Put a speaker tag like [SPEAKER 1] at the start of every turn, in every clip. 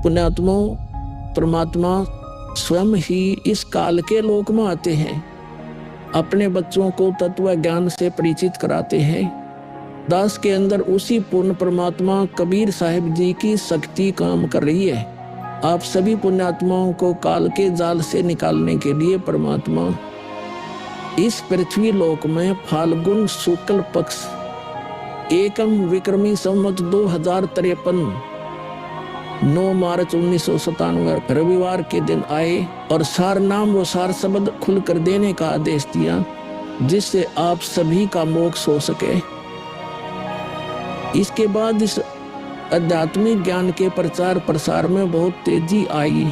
[SPEAKER 1] पुण्यात्माओं, परमात्मा स्वयं ही इस काल के लोक में आते हैं, अपने बच्चों को तत्व ज्ञान से परिचित कराते हैं। दास के अंदर उसी पूर्ण परमात्मा कबीर साहिब जी की शक्ति काम कर रही है। आप सभी पुण्यात्माओं को काल के जाल से निकालने के लिए परमात्मा इस पृथ्वी लोक में फाल्गुन शुक्ल पक्ष एकम विक्रमी संवत 2053 9 मार्च 1997 रविवार के दिन आए और सार नाम व सार शब्द खुलकर देने का आदेश दिया, जिससे आप सभी का मोक्ष हो सके। इसके बाद इस आध्यात्मिक ज्ञान के प्रचार प्रसार में बहुत तेजी आई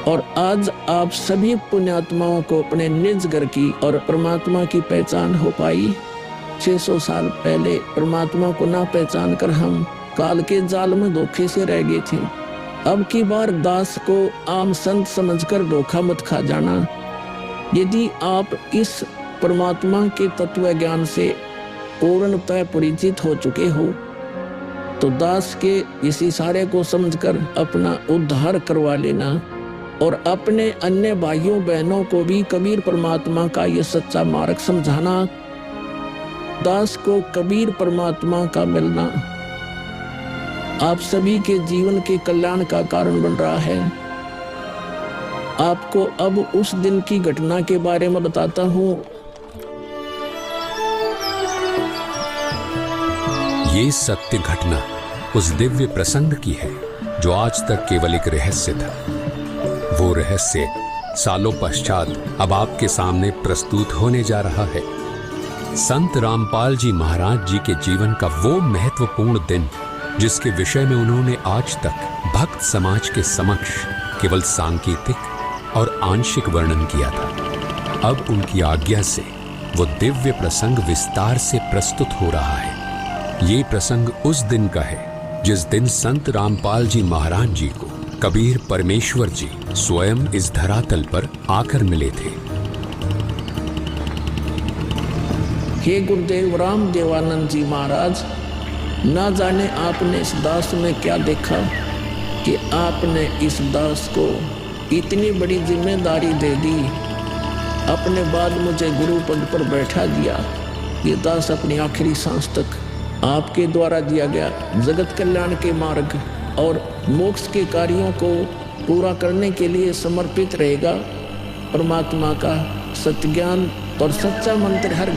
[SPEAKER 1] और आज आप सभी पुण्यात्माओं को अपने निज घर की और परमात्मा की पहचान हो पाई। 600 साल पहले परमात्मा को ना पहचान कर हम काल के जाल में धोखे से रह गए थे। अब की बार दास को आम संत समझकर धोखा मत खा जाना। यदि आप इस परमात्मा के तत्व ज्ञान से पूर्णतः परिचित हो चुके हो तो दास के इस इशारे को समझकर अपना उद्धार करवा लेना और अपने अन्य भाइयों बहनों को भी कबीर परमात्मा का यह सच्चा मार्ग समझाना। दास को कबीर परमात्मा का मिलना आप सभी के जीवन के कल्याण का कारण बन रहा है। आपको अब उस दिन की घटना के बारे में बताता हूँ।
[SPEAKER 2] ये सत्य घटना उस दिव्य प्रसंग की है जो आज तक केवल एक रहस्य था। वो रहस्य सालों पश्चात अब आपके सामने प्रस्तुत होने जा रहा है। संत रामपाल जी महाराज जी के जीवन का वो महत्वपूर्ण दिन जिसके विषय में उन्होंने आज तक भक्त समाज के समक्ष केवल सांकेतिक और आंशिक वर्णन किया था, अब उनकी आज्ञा से वो दिव्य प्रसंग विस्तार से प्रस्तुत हो रहा है। ये प्रसंग उस दिन का है जिस दिन संत रामपाल जी महाराज जी को कबीर परमेश्वर जी स्वयं इस धरातल पर आकर मिले थे।
[SPEAKER 1] हे गुरुदेव राम देवानंद जी महाराज, ना जाने आपने इस दास में क्या देखा कि आपने इस दास को इतनी बड़ी जिम्मेदारी दे दी। अपने बाद मुझे गुरु पद पर बैठा दिया। ये दास अपनी आखिरी सांस तक आपके द्वारा दिया गया जगत कल्याण के मार्ग और मोक्ष के कार्यों को पूरा करने के लिए समर्पित रहेगा। परमात्मा का सत्य ज्ञान और सच्चा मंत्र हर